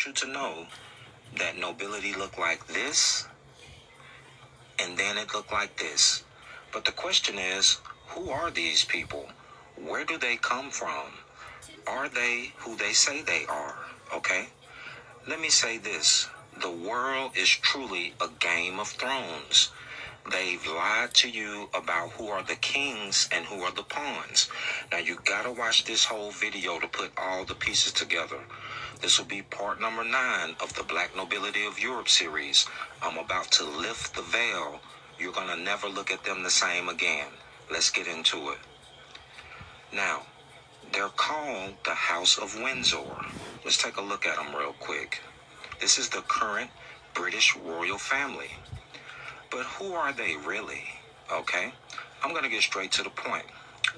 want you to know that nobility looked like this, and then it looked like this. But the question is, who are these people? Where do they come from? Are they who they say they are? Okay? Let me say this. The world is truly a game of thrones. They've lied to you about who are the kings and who are the pawns. Now you gotta watch this whole video to put all the pieces together. This will be part number 9 of the Black Nobility of Europe series. I'm about to lift the veil. You're gonna never look at them the same again. Let's get into it. Now, they're called the House of Windsor. Let's take a look at them real quick. This is the current British royal family. But who are they really? Okay, I'm going to get straight to the point.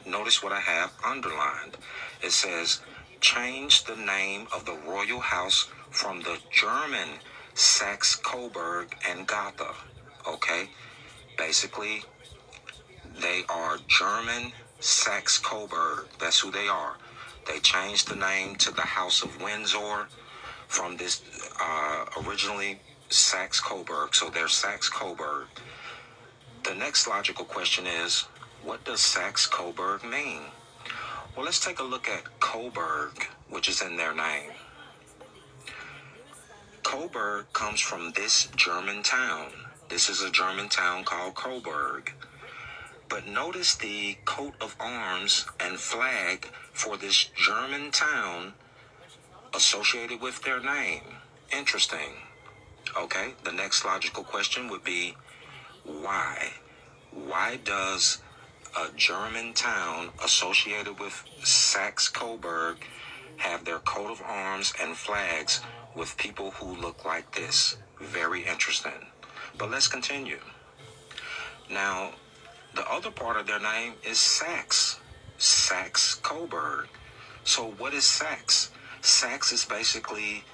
Notice what I have underlined. It says, change the name of the royal house from the German Saxe-Coburg and Gotha. Okay, basically, they are German Saxe-Coburg. That's who they are. They changed the name to the House of Windsor from this originally Saxe-Coburg. So they're Saxe-Coburg. The next logical question is, what does Saxe-Coburg mean? Well, let's take a look at Coburg, which is in their name. Coburg comes from this German town. This is a German town called Coburg. But notice the coat of arms and flag for this German town associated with their name. Interesting. Okay, the next logical question would be, why? Why does a German town associated with Saxe-Coburg have their coat of arms and flags with people who look like this? Very interesting. But let's continue. Now, the other part of their name is Saxe. Saxe-Coburg. So what is Saxe? Saxe is basically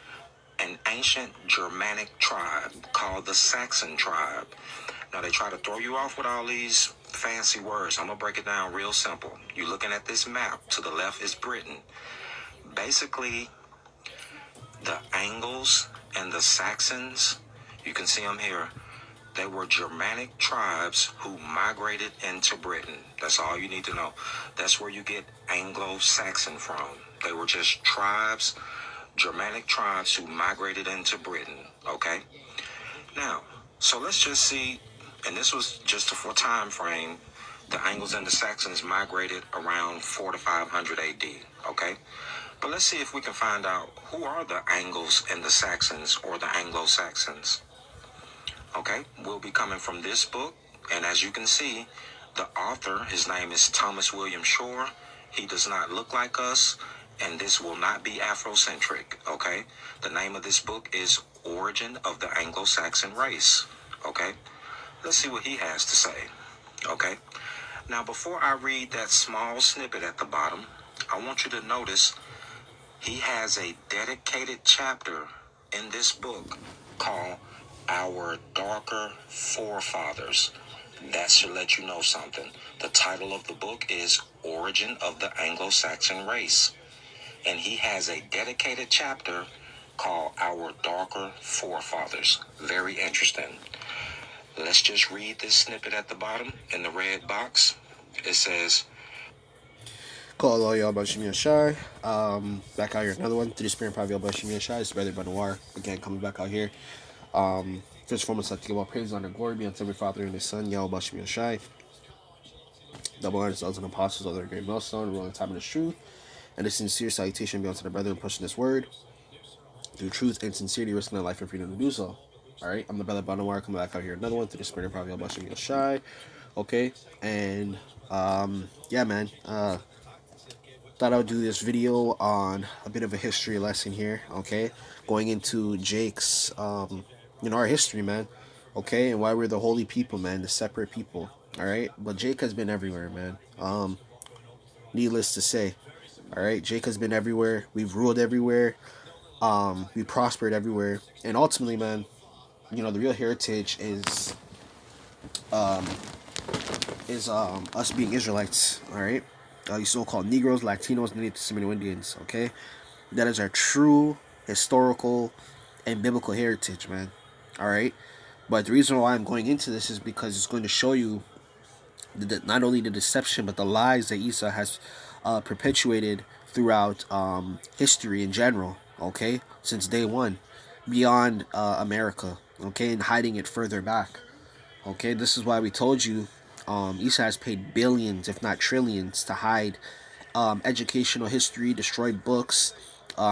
an ancient Germanic tribe called the Saxon tribe. Now, they try to throw you off with all these fancy words. I'm going to break it down real simple. You're looking at this map. To the left is Britain. Basically, the Angles and the Saxons, you can see them here. They were Germanic tribes who migrated into Britain. That's all you need to know. That's where you get Anglo-Saxon from. They were just tribes, Germanic tribes who migrated into Britain, okay? Now, so let's just see, and this was just for time frame, the Angles and the Saxons migrated around 4 to 500 AD, okay? But let's see if we can find out who are the Angles and the Saxons, or the Anglo-Saxons. Okay, we'll be coming from this book, and as you can see, the author, his name is Thomas William Shore. He does not look like us, and this will not be Afrocentric, okay? The name of this book is Origin of the Anglo-Saxon Race, okay? Let's see what he has to say, okay? Now, before I read that small snippet at the bottom, I want you to notice he has a dedicated chapter in this book called Our Darker Forefathers. That should let you know something. The title of the book is Origin of the Anglo-Saxon Race. And he has a dedicated chapter called Our Darker Forefathers. Very interesting. Let's just read this snippet at the bottom in the red box. It says, Call all y'all Yahawashi. Back out here, another one. To the spirit of Yahawashi. It's Brother Benoir. Again, coming back out here. First and foremost, I'd like to give all praise, honor, glory be unto every Father and His Son, Yahawashi. Double honor to and apostles of their great milestone, ruling time in the truth. And a sincere salutation be unto the brethren pushing this word through truth and sincerity, risking their life and freedom to do so. Alright, I'm the Brother Benoir, coming back out here, another one. To the spirit of Yahawashi. Okay, and yeah, man. Thought I would do this video on a bit of a history lesson here, okay? Going into Jake's, our history, man, okay? And why we're the holy people, man, the separate people, all right? But Jake has been everywhere, man. Needless to say, all right? Jake has been everywhere. We've ruled everywhere. We prospered everywhere. And ultimately, man, the real heritage is us being Israelites, all right? You so-called Negroes, Latinos, Native Seminole Indians, okay? That is our true historical, and biblical heritage, man. All right. But the reason why I'm going into this is because it's going to show you not only the deception but the lies that Esau has perpetuated throughout history in general. Okay, since day one, beyond America. Okay, and hiding it further back. Okay, this is why we told you Esau has paid billions, if not trillions, to hide educational history, destroy books,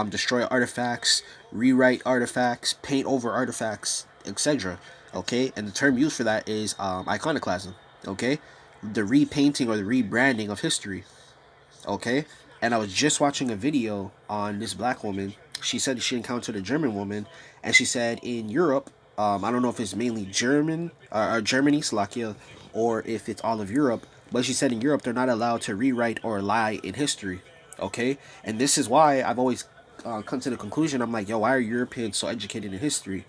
destroy artifacts, rewrite artifacts, paint over artifacts, etc. Okay, and the term used for that is iconoclasm. Okay, the repainting or the rebranding of history. Okay, and I was just watching a video on this black woman. She said she encountered a German woman, and she said in Europe, I don't know if it's mainly German or Germany, Slovakia, or if it's all of Europe, but she said in Europe they're not allowed to rewrite or lie in history. Okay, and this is why I've always come to the conclusion. I'm like, yo, why are Europeans so educated in history?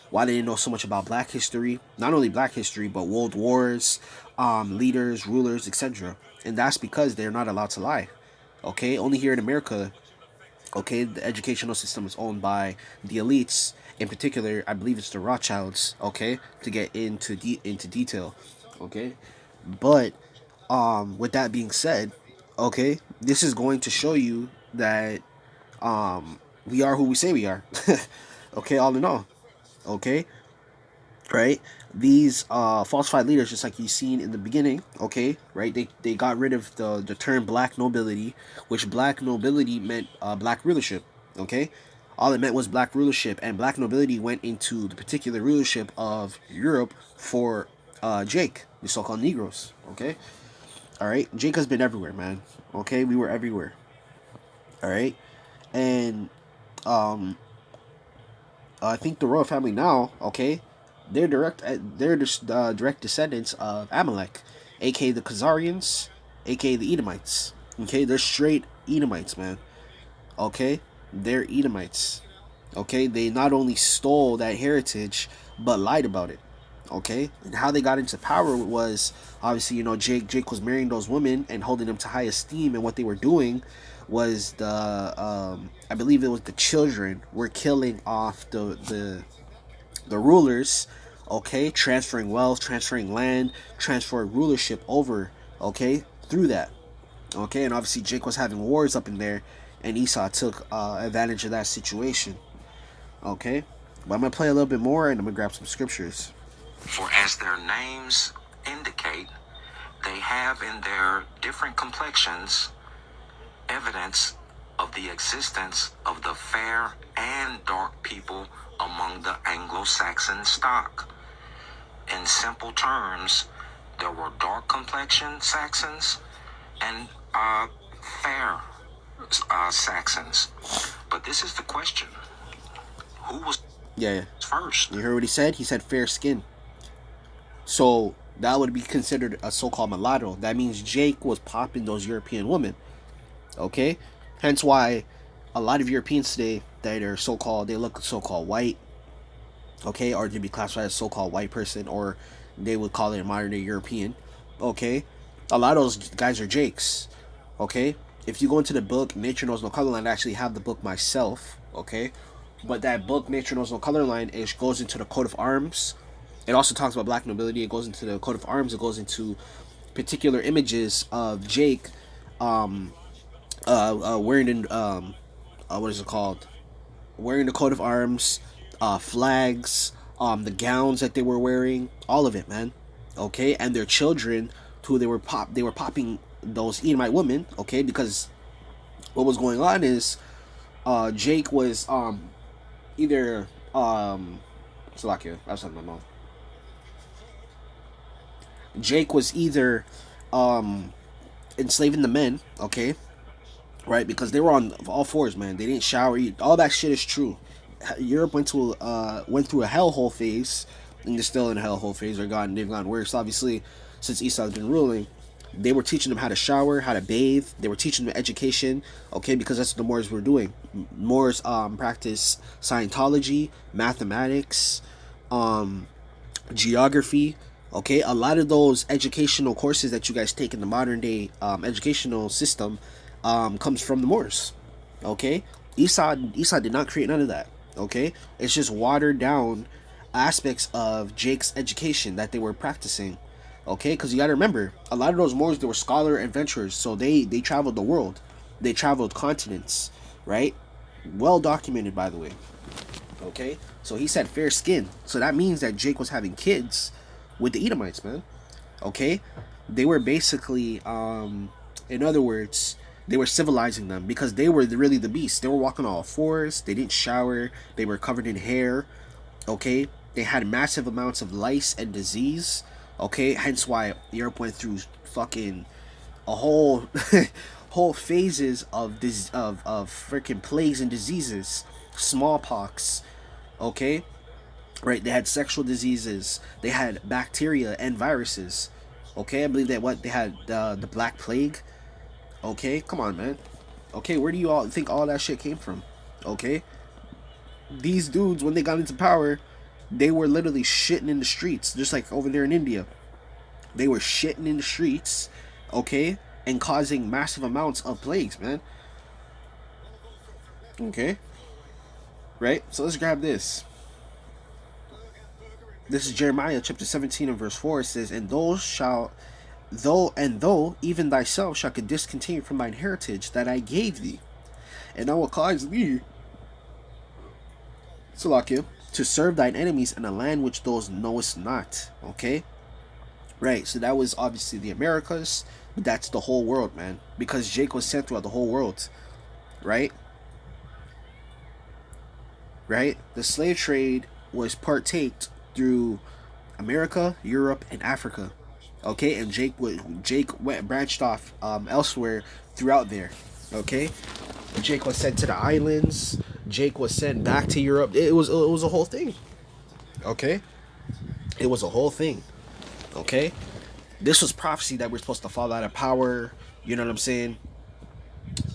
Why they didn't know so much about black history? Not only black history, but world wars, leaders, rulers, etc. And that's because they're not allowed to lie. Okay, only here in America, okay, the educational system is owned by the elites. In particular, I believe it's the Rothschilds. Okay, to get into detail. Okay, but with that being said, okay, this is going to show you that we are who we say we are. Okay, all in all. Okay, right? These falsified leaders, just like you seen in the beginning, okay, right? They got rid of the term black nobility, which black nobility meant black rulership, okay? All it meant was black rulership, and black nobility went into the particular rulership of Europe for Jake, the so-called Negroes, okay? All right, Jake has been everywhere, man. Okay, we were everywhere. All right, and I think the royal family now, okay, they're just direct descendants of Amalek, aka the Khazarians, aka the Edomites. Okay, they're straight Edomites, man. Okay, they're Edomites. Okay, they not only stole that heritage but lied about it. Okay, and how they got into power was obviously, you know, Jake was marrying those women and holding them to high esteem, and what they were doing was I believe it was the children were killing off the rulers, okay, transferring wealth, transferring land, transferring rulership over, okay, through that, okay, and obviously Jake was having wars up in there, and Esau took advantage of that situation, okay, but I'm gonna play a little bit more, and I'm gonna grab some scriptures. For as their names indicate, they have in their different complexions evidence of the existence of the fair and dark people among the Anglo-Saxon stock. In simple terms, there were dark complexioned Saxons and fair Saxons. But this is the question: who was first? You heard what he said? He said fair skin. So that would be considered a so-called mulatto. That means Jake was popping those European women. Okay, hence why a lot of Europeans today that are so-called, they look so-called white, okay, or to be classified as so-called white person, or they would call it a modern day European, okay, a lot of those guys are Jakes, okay. If you go into the book Nature Knows No Colorline, I actually have the book myself, okay, but that book Nature Knows No Colorline, it goes into the coat of arms. It also talks about black nobility. It goes into the coat of arms. It goes into particular images of Jake wearing what is it called, wearing the coat of arms, flags, the gowns that they were wearing, all of it, man. Okay, and their children, who they were popping those Edomite women, okay, because what was going on is Jake was either Slovakia, that's not my mouth. Jake was either enslaving the men, okay, right, because they were on all fours, man. They didn't shower, all that shit is true. Europe went through a hellhole phase, and they're still in a hellhole phase. They've gone worse, obviously, since Esau's been ruling. They were teaching them how to shower, how to bathe. They were teaching them education, okay, because that's what the Moors were doing. Moors practice Scientology, mathematics, geography, okay. A lot of those educational courses that you guys take in the modern day educational system comes from the Moors, okay. Esau did not create none of that. Okay, it's just watered down aspects of Jake's education that they were practicing. Okay, because you got to remember, a lot of those Moors, they were scholar adventurers, so they traveled the world, they traveled continents, right? Well documented, by the way. Okay, so he said fair skin, so that means that Jake was having kids with the Edomites, man. Okay, they were basically, in other words, they were civilizing them because they were really the beasts. They were walking on all fours. They didn't shower. They were covered in hair. Okay, they had massive amounts of lice and disease. Okay, hence why Europe went through fucking a whole whole phases of this of freaking plagues and diseases, smallpox. Okay, right? They had sexual diseases. They had bacteria and viruses. Okay, I believe that what they had the Black Plague. Okay, come on, man. Okay, where do you all think all that shit came from? Okay, these dudes, when they got into power, they were literally shitting in the streets, just like over there in India. They were shitting in the streets, okay, and causing massive amounts of plagues, man. Okay, right? So let's grab this. This is Jeremiah chapter 17 and verse 4. It says, and those shall, though even thyself shall discontinue from thine heritage that I gave thee, and I will cause thee, Salakia, to serve thine enemies in a land which those knowest not. Okay? Right, so that was obviously the Americas, but that's the whole world, man. Because Jake was sent throughout the whole world. Right? Right? The slave trade was partaked through America, Europe, and Africa. Okay, and Jake went branched off elsewhere throughout there. Okay? Jake was sent to the islands. Jake was sent back to Europe. It was a whole thing. Okay? It was a whole thing. Okay? This was prophecy that we're supposed to fall out of power. You know what I'm saying?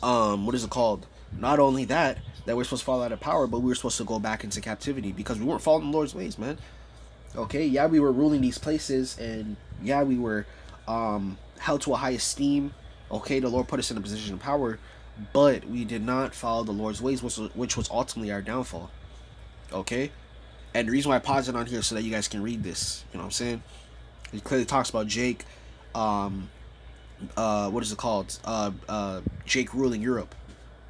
What is it called? Not only that we're supposed to fall out of power, but we were supposed to go back into captivity because we weren't following the Lord's ways, man. Okay? Yeah, we were ruling these places, and yeah, we were held to a high esteem. Okay? The Lord put us in a position of power, but we did not follow the Lord's ways, which was ultimately our downfall. Okay? And the reason why I paused it on here so that you guys can read this, you know what I'm saying? It clearly talks about Jake, what is it called? Jake ruling Europe.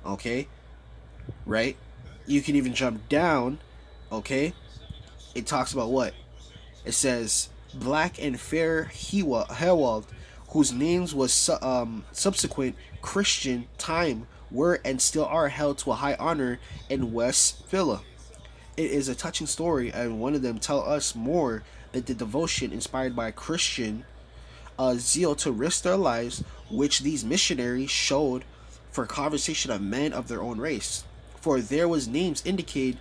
Okay? Right? You can even jump down, okay? It talks about what? It says, black and fair Yahawah, whose names was subsequent Christian time were and still are held to a high honor in West Phila. It is a touching story, and one of them tell us more that the devotion inspired by Christian zeal to risk their lives, which these missionaries showed for conversation of men of their own race. For there was names indicate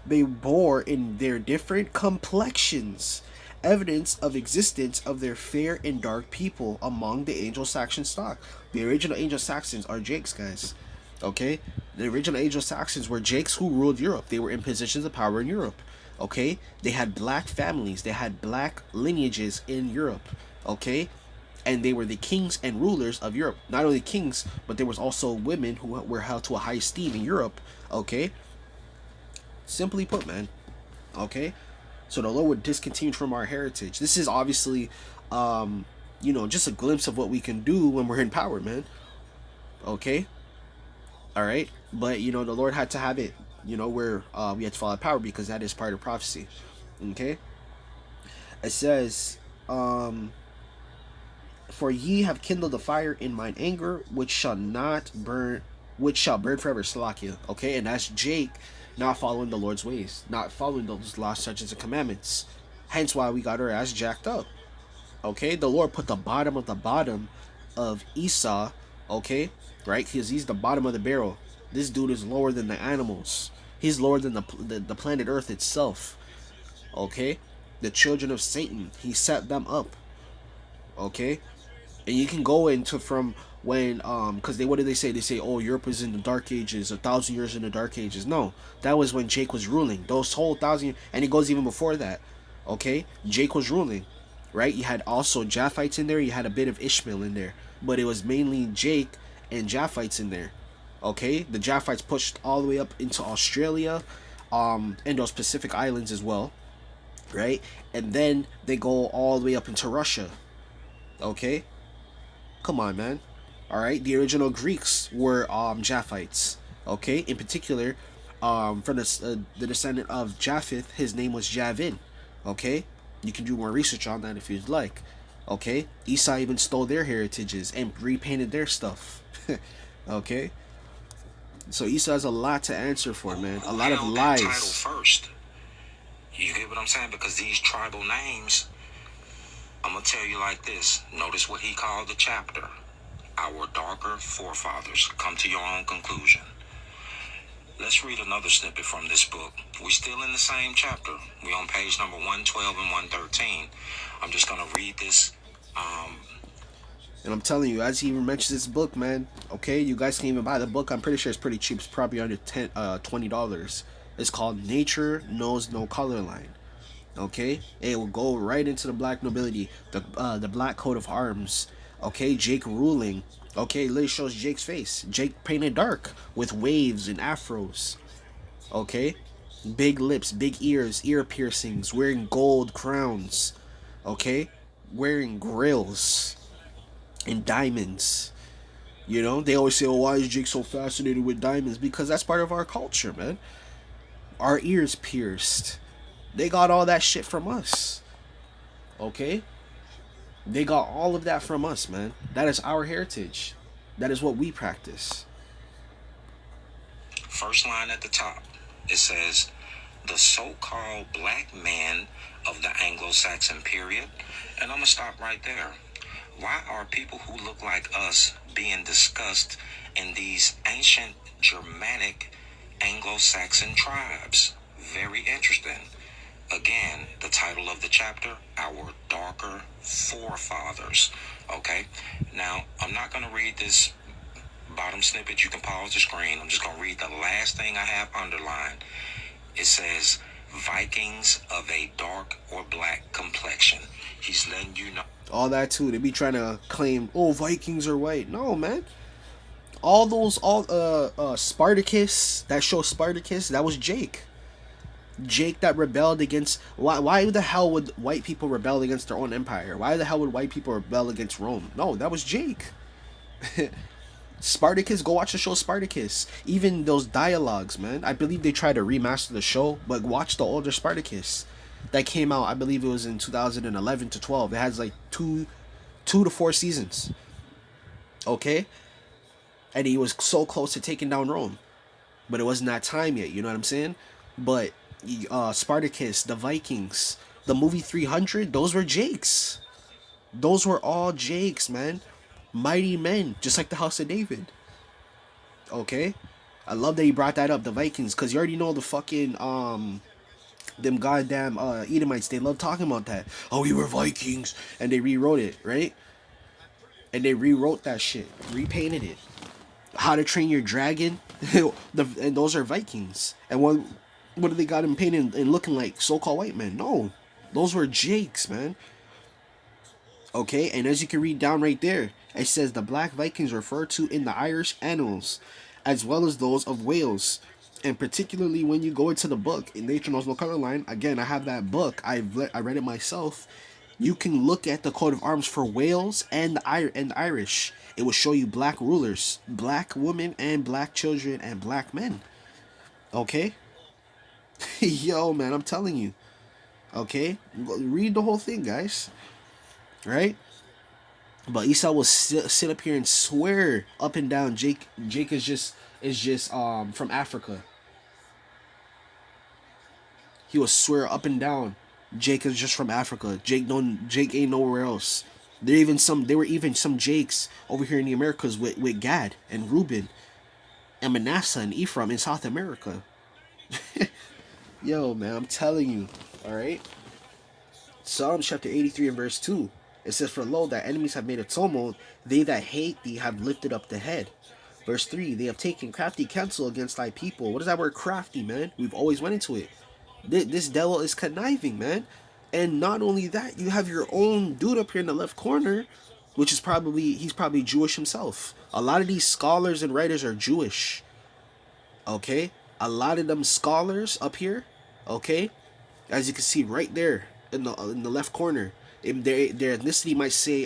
they bore in their different complexions evidence of existence of their fair and dark people among the Anglo-Saxon stock. The original Anglo-Saxons are Jakes, guys. Okay? The original Anglo-Saxons were Jakes who ruled Europe. They were in positions of power in Europe. Okay? They had black families. They had black lineages in Europe. Okay? And they were the kings and rulers of Europe. Not only kings, but there was also women who were held to a high esteem in Europe. Okay? Simply put, man. Okay? So the Lord would discontinue from our heritage. This is obviously, just a glimpse of what we can do when we're in power, man. Okay? Alright? But, the Lord had to have it, where we had to follow power because that is part of prophecy. Okay? It says, for ye have kindled a fire in mine anger, which shall burn forever, Salakia. Okay? And that's Jake not following the Lord's ways, not following those laws, statutes, and commandments. Hence why we got our ass jacked up. Okay? The Lord put the bottom of Esau, okay? Right? Because he's the bottom of the barrel. This dude is lower than the animals. He's lower than the planet Earth itself. Okay? The children of Satan, he set them up. Okay? And you can go into from when because what do they say? They say, oh, Europe was in the dark ages, 1,000 years in the dark ages. No, that was when Jake was ruling. Those whole 1,000, and it goes even before that. Okay, Jake was ruling, right? You had also Japhites in there. You had a bit of Ishmael in there, but it was mainly Jake and Japhites in there. Okay, the Japhites pushed all the way up into Australia, and those Pacific Islands as well, right? And then they go all the way up into Russia. Okay, come on, man. All right, the original Greeks were Japhites. Okay, in particular, from the descendant of Japheth, his name was Javin. Okay, you can do more research on that if you'd like. Okay, Esau even stole their heritages and repainted their stuff. Okay, so Esau has a lot to answer for, man. A lot of lies. Title first. You get what I'm saying? Because these tribal names, I'm gonna tell you like this. Notice what he called the chapter. Our darker forefathers. Come to your own conclusion. Let's read another snippet from this book. We're still in the same chapter. We're on page number 112 and 113. I'm just going to read this. And I'm telling you, as he even mentions this book, man, okay, you guys can even buy the book. I'm pretty sure it's pretty cheap. It's probably under $20. It's called Nature Knows No Color Line. Okay? It will go right into the black nobility, the black coat of arms. Okay? Jake ruling. Okay, it literally shows Jake's face. Jake painted dark with waves and afros. Okay? Big lips, big ears, ear piercings, wearing gold crowns. Okay? Wearing grills and diamonds. You know, they always say, oh, why is Jake so fascinated with diamonds? Because that's part of our culture, man. Our ears pierced. They got all that shit from us. Okay? They got all of that from us, man. That is our heritage. That is what we practice. First line at the top. It says, the so-called black man of the Anglo-Saxon period. And I'm going to stop right there. Why are people who look like us being discussed in these ancient Germanic Anglo-Saxon tribes? Very interesting. Again, the title of the chapter, Our Darker Forefathers. Okay? Now, I'm not going to read this bottom snippet. You can pause the screen. I'm just going to read the last thing I have underlined. It says, Vikings of a dark or black complexion. He's letting you know. All that too. They be trying to claim, oh, Vikings are white. No, man. All Spartacus, that show Spartacus, that was Jake. Jake that rebelled against... Why the hell would white people rebel against their own empire? Why the hell would white people rebel against Rome? No, that was Jake. Spartacus, go watch the show Spartacus. Even those dialogues, man. I believe they tried to remaster the show, but watch the older Spartacus. That came out, I believe it was in 2011 to 12. It has like 2 to 4 seasons. Okay? And he was so close to taking down Rome. But it wasn't that time yet, you know what I'm saying? But Spartacus, the Vikings, the movie 300, those were Jakes. Those were all Jakes, man. Mighty men, just like the House of David. Okay? I love that he brought that up, the Vikings, because you already know the fucking, them goddamn Edomites, they love talking about that. Oh, we were Vikings. And they rewrote it, right? And they rewrote that shit, repainted it. How to Train Your Dragon, and those are Vikings. And what do they got him painted and looking like? So-called white men? No, those were Jakes, man. Okay, and as you can read down right there, it says the Black Vikings referred to in the Irish annals, as well as those of Wales. And particularly when you go into the book, in Nature Knows No Color Line, again, I have that book. I read it myself. You can look at the coat of arms for Wales and the Irish. It will show you black rulers, black women, and black children, and black men. Okay? Yo, man, I'm telling you. Okay? Read the whole thing, guys. Right? But Esau will sit up here and swear up and down Jake is just from Africa. He will swear up and down Jake is just from Africa. Jake ain't nowhere else. There were even some Jakes over here in the Americas with Gad and Reuben and Manasseh and Ephraim in South America. Yo, man, I'm telling you. Alright? Psalm chapter 83 and verse 2. It says, for lo, thy enemies have made a tumult, they that hate thee have lifted up the head. Verse 3, they have taken crafty counsel against thy people. What is that word crafty, man? We've always went into it. This devil is conniving, man. And not only that, you have your own dude up here in the left corner which is probably, he's probably Jewish himself. A lot of these scholars and writers are Jewish. Okay, a lot of them scholars up here. Okay, as you can see right there in the left corner, their ethnicity might say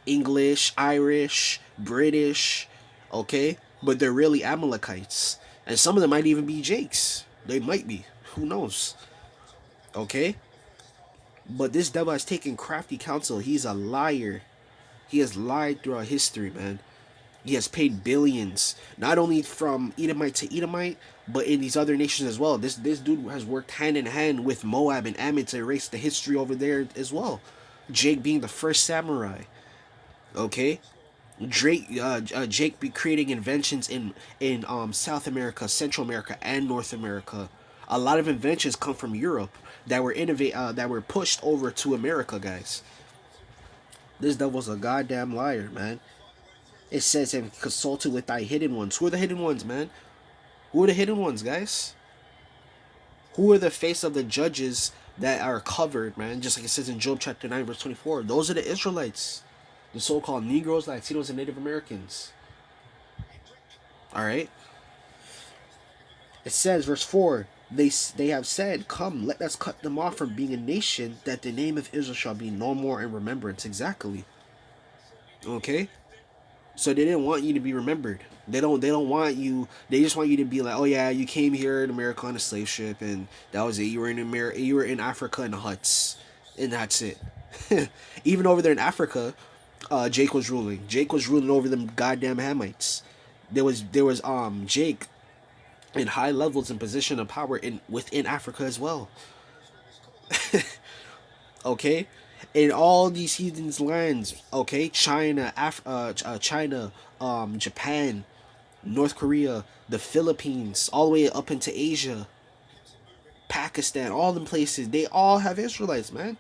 English, Irish, British. Okay, but they're really Amalekites, and some of them might even be Jakes. They might be. Who knows? Okay, but this devil has taken crafty counsel. He's a liar. He has lied throughout history, man. He has paid billions, not only from Edomite to Edomite, but in these other nations as well. This dude has worked hand in hand with Moab and Ammon to erase the history over there as well. Jake being the first samurai. Okay, Jake be creating inventions in South America, Central America, and North America. A lot of inventions come from Europe that were pushed over to America, guys. This devil's a goddamn liar, man. It says, and consulted with thy hidden ones. Who are the hidden ones, man? Who are the hidden ones, guys? Who are the face of the judges that are covered, man? Just like it says in Job chapter 9, verse 24. Those are the Israelites. The so-called Negroes, Latinos, and Native Americans. Alright? It says, verse 4, they have said, come, let us cut them off from being a nation, that the name of Israel shall be no more in remembrance. Exactly. Okay? So they didn't want you to be remembered. They don't want you. They just want you to be like, oh yeah, you came here in America on a slave ship, and that was it. You were in America. You were in Africa in the huts, and that's it. Even over there in Africa, Jake was ruling. Jake was ruling over them goddamn Hamites. There was Jake in high levels and position of power within Africa as well. Okay, in all these heathens lands, okay, China, China, Japan, North Korea, the Philippines, all the way up into Asia, Pakistan, all them places, they all have Israelites, man.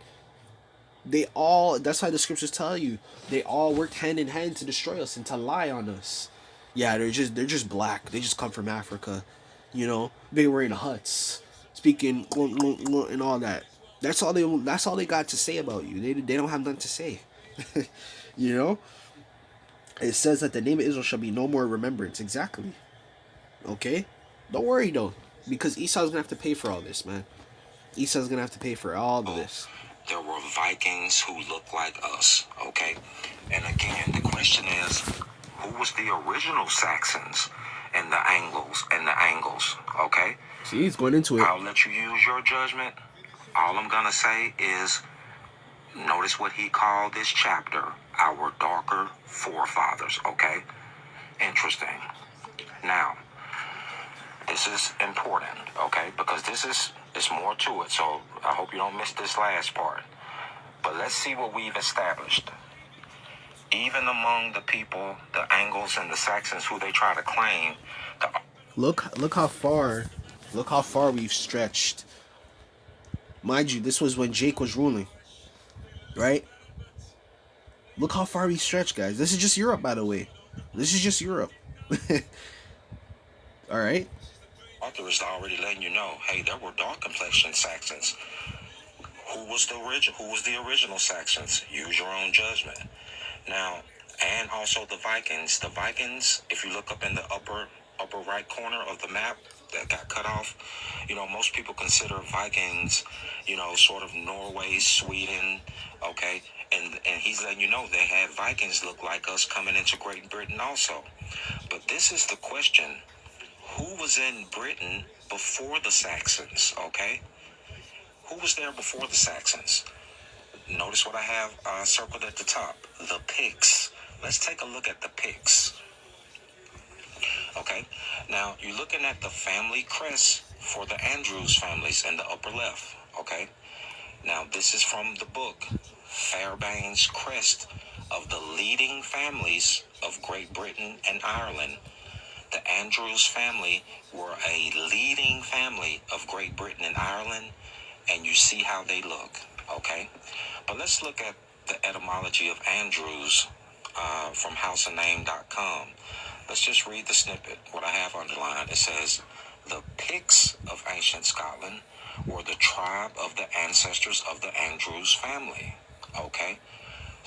They all, that's why the scriptures tell you, they all worked hand in hand to destroy us and to lie on us. Yeah, they're just black. They just come from Africa, you know. They were in huts, speaking and all that. That's all they got to say about you. They don't have nothing to say. You know? It says that the name of Israel shall be no more remembrance. Exactly. Okay? Don't worry though, because Esau's gonna have to pay for all this, man. Esau's gonna have to pay for all of this. There were Vikings who looked like us, okay? And again, the question is, who was the original Saxons and the Angles, okay? See, he's going into it. I'll let you use your judgment. All I'm gonna say is, notice what he called this chapter, our darker forefathers, okay? Interesting. Now, this is important, okay? Because it's more to it, so I hope you don't miss this last part. But let's see what we've established. Even among the people, the Angles and the Saxons who they try to claim, look how far we've stretched. Mind you, this was when Jake was ruling, right? Look how far we stretched, guys. This is just Europe, by the way. This is just Europe. All right. Arthur is already letting you know, hey, there were dark complexion Saxons. Who was the original Saxons? Use your own judgment. Now, and also the Vikings. The Vikings, if you look up in the upper right corner of the map that got cut off, most people consider Vikings, sort of Norway, Sweden, okay? And he's letting you know they had Vikings look like us coming into Great Britain also. But this is the question. Who was in Britain before the Saxons, okay? Who was there before the Saxons? Notice what I have circled at the top. The Picts. Let's take a look at the Picts. Okay, now you're looking at the family crest for the Andrews families in the upper left, okay? Now this is from the book, Fairbairn's Crest of the leading families of Great Britain and Ireland. The Andrews family were a leading family of Great Britain and Ireland, and you see how they look, okay? But let's look at the etymology of Andrews from houseofname.com. Let's just read the snippet, what I have underlined. It says, the Picts of ancient Scotland were the tribe of the ancestors of the Andrews family. Okay?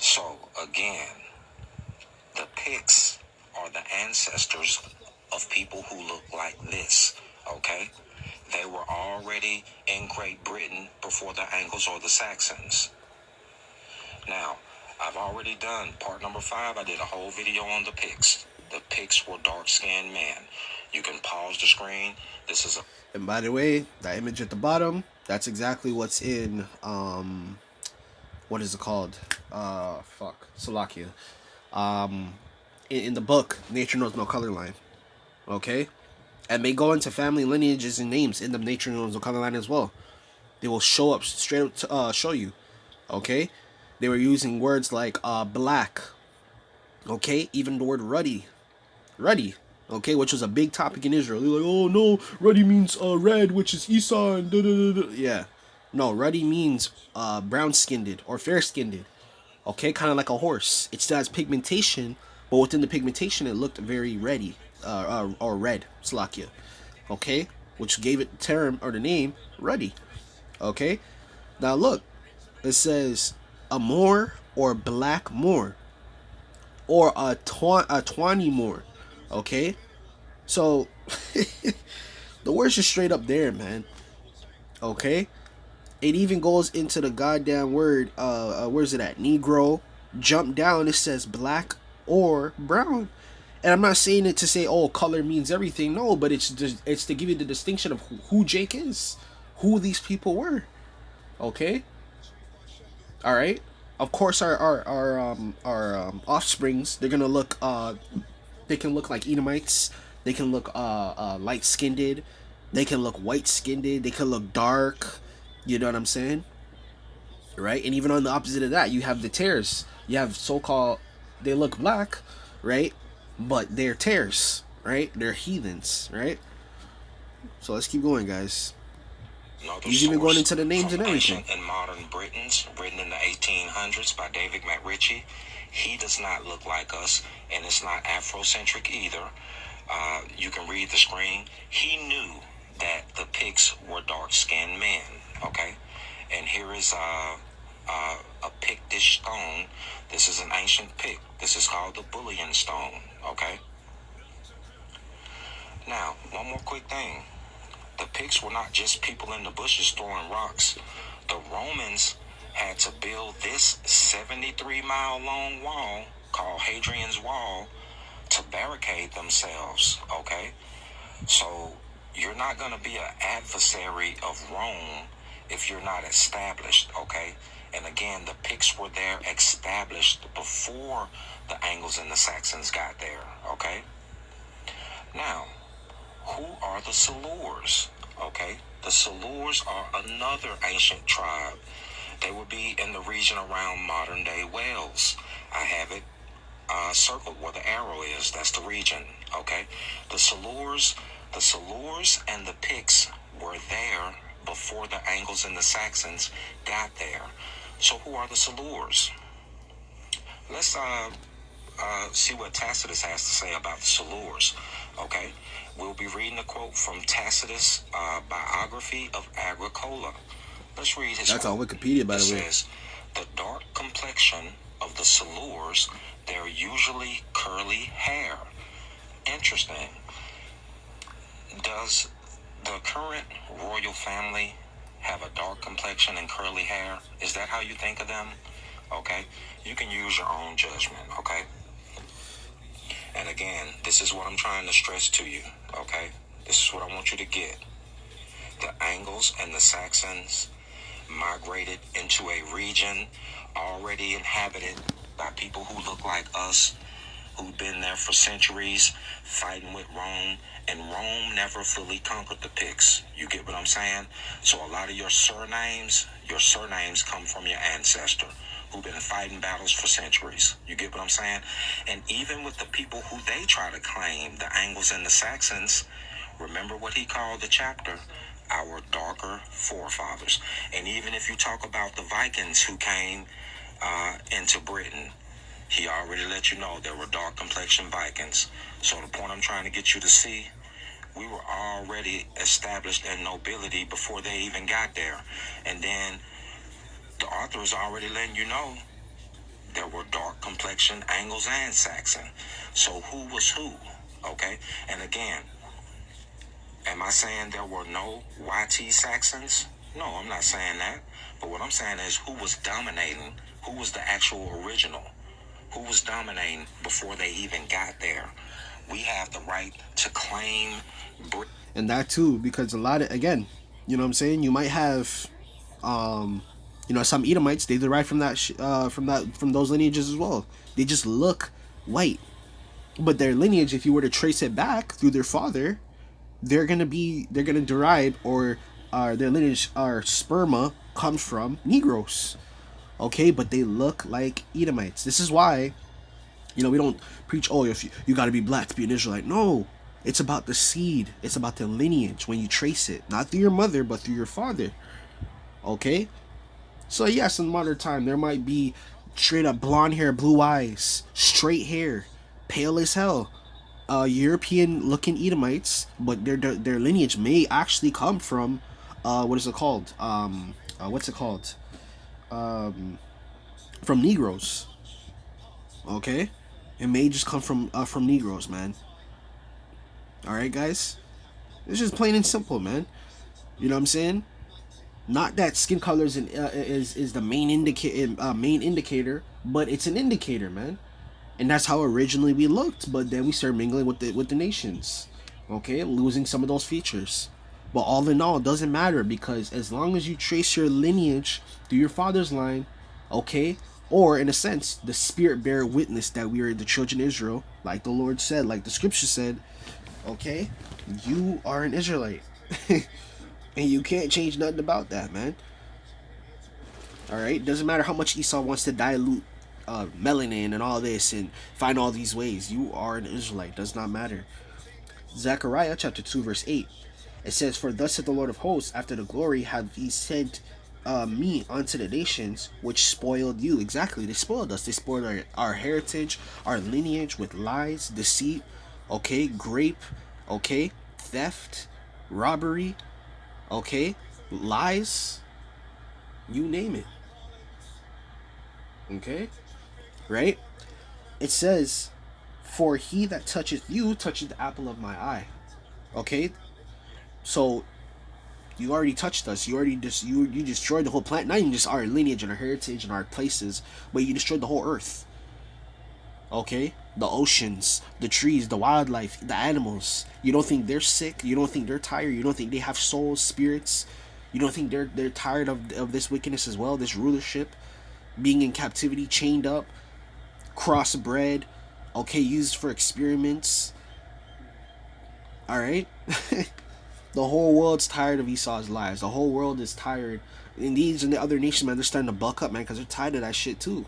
So again, the Picts are the ancestors of people who look like this, okay? They were already in Great Britain before the Angles or the Saxons. Now, I've already done part number 5. I did a whole video on the Picts. The Picts were dark-skinned men. You can pause the screen. This is a... And by the way, that image at the bottom, that's exactly what's in, what is it called? Salakia. In the book, Nature Knows No Color Line. Okay? And they go into family lineages and names in the Nature Knows No Color Line as well. They will show up straight up to show you. Okay? They were using words like black. Okay? Even the word ruddy. Ruddy. Okay? Which was a big topic in Israel. They're like, oh no, ruddy means red, which is Esau and da da da da. Yeah. No, ruddy means brown-skinned or fair-skinned. Okay? Kind of like a horse. It still has pigmentation, but within the pigmentation, it looked very reddy. Or red. Slakia. Okay? Which gave it the term or the name ruddy. Okay? Now look. It says a Moor or black Moor or a Tawny Moor. Okay, so the words are straight up there, man. Okay, it even goes into the goddamn word. Where's it at? Negro. Jump down. It says black or brown. And I'm not saying it to say, oh, color means everything. No, but it's to give you the distinction of who Jake is, who these people were. Okay. All right. Of course, our offsprings, they're gonna look they can look like Edomites. They can look light skinned. They can look white skinned. They can look dark. You know what I'm saying? Right. And even on the opposite of that, you have the tares. You have so-called, they look black, right? But they're tares, right? They're heathens, right? So let's keep going, guys. He's even going into the names and everything. Ancient and Modern Britons, written in the 1800s by David McRitchie. He does not look like us, and it's not Afrocentric either. You can read the screen. He knew that the Picts were dark-skinned men, okay? And here is a Pictish stone. This is an ancient Pict. This is called the Bullion Stone, okay? Now, one more quick thing. The Picts were not just people in the bushes throwing rocks. The Romans had to build this 73-mile-long wall called Hadrian's Wall to barricade themselves, okay? So you're not going to be an adversary of Rome if you're not established, okay? And again, the Picts were there established before the Angles and the Saxons got there, okay? Now, who are the Silures? Okay, the Silures are another ancient tribe. They would be in the region around modern-day Wales. I have it circled where the arrow is. That's the region. Okay, the Silures and the Picts were there before the Angles and the Saxons got there. So who are the Silures? Let's see what Tacitus has to say about the Silures. Okay, we'll be reading a quote from Tacitus' biography of Agricola. Let's read his That's quote. on Wikipedia, by the way. It says, the dark complexion of the Silures, they're usually curly hair. Interesting. Does the current royal family have a dark complexion and curly hair? Is that how you think of them? Okay, you can use your own judgment, okay? And again, this is what I'm trying to stress to you, okay? This is what I want you to get. The Angles and the Saxons migrated into a region already inhabited by people who look like us, who've been there for centuries, fighting with Rome, and Rome never fully conquered the Picts. You get what I'm saying? So a lot of your surnames come from your ancestor, who've been fighting battles for centuries. You get what I'm saying? And even with the people who they try to claim, the Angles and the Saxons, remember what he called the chapter? Our darker forefathers. And even if you talk about the Vikings who came into Britain, he already let you know there were dark complexion Vikings. So the point I'm trying to get you to see, we were already established in nobility before they even got there. And then the author is already letting you know There were dark complexion, Angles, and Saxon. So who was who? Okay? And again, am I saying there were no YT Saxons? No, I'm not saying that. But what I'm saying is who was dominating, who was the actual original, who was dominating before they even got there. We have the right to claim. And that too, because a lot of, again, you know what I'm saying, you might have some Edomites, they derive from from those lineages as well. They just look white, but their lineage, if you were to trace it back through their father, they're gonna derive, or their lineage, or sperma, comes from Negroes. Okay, but they look like Edomites. This is why, we don't preach, oh, if you got to be black to be an Israelite. No, it's about the seed. It's about the lineage when you trace it, not through your mother, but through your father. Okay, so yes, in modern time, there might be straight up blonde hair, blue eyes, straight hair, pale as hell, European looking Edomites, but their lineage may actually come from, what is it called? What's it called? From Negroes. Okay, it may just come from Negroes, man. All right, guys, it's just plain and simple, man. You know what I'm saying? Not that skin color is the main indicator, but it's an indicator, man. And that's how originally we looked, but then we started mingling with the nations. Okay, losing some of those features. But all in all, it doesn't matter, because as long as you trace your lineage through your father's line, okay, or in a sense, the spirit bear witness that we are the children of Israel, like the Lord said, like the scripture said, okay, you are an Israelite. And you can't change nothing about that, man. Alright? Doesn't matter how much Esau wants to dilute melanin and all this and find all these ways. You are an Israelite. Does not matter. Zechariah chapter 2 verse 8. It says, "For thus saith the Lord of hosts, after the glory have he sent me unto the nations, which spoiled you." Exactly. They spoiled us. They spoiled our heritage, our lineage with lies, deceit, okay, grape, okay, theft, robbery, okay, lies, you name it. Okay, right? It says, "For he that toucheth you toucheth the apple of my eye." Okay, so you already touched us. You already you destroyed the whole planet. Not even just our lineage and our heritage and our places, but you destroyed the whole earth. Okay, the oceans, the trees, the wildlife, the animals. You don't think they're sick? You don't think they're tired? You don't think they have souls, spirits? You don't think they're tired of this wickedness as well? This rulership, being in captivity, chained up, crossbred, okay, used for experiments. All right. The whole world's tired of Esau's lies. The whole world is tired. And these and the other nations, man, they're starting to buck up, man, because they're tired of that shit too.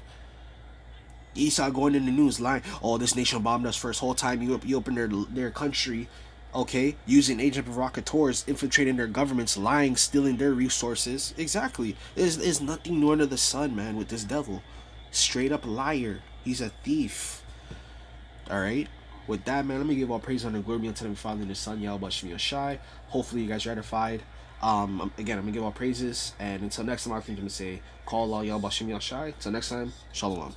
Esau going in the news lying, "Oh, this nation bombed us first." Whole time you open their country, okay, using agent provocateurs, infiltrating their governments, lying, stealing their resources. Exactly. There's nothing new under the sun, man, with this devil. Straight up liar. He's a thief. Alright? With that, man, let me give all praise, honor, and glory unto the Father and the Son, Yahawashi. Hopefully you guys are edified. Again, I'm gonna give all praises, and until next time, I think I'm gonna say, call Allah Yahawashi. Until next time, Shalom.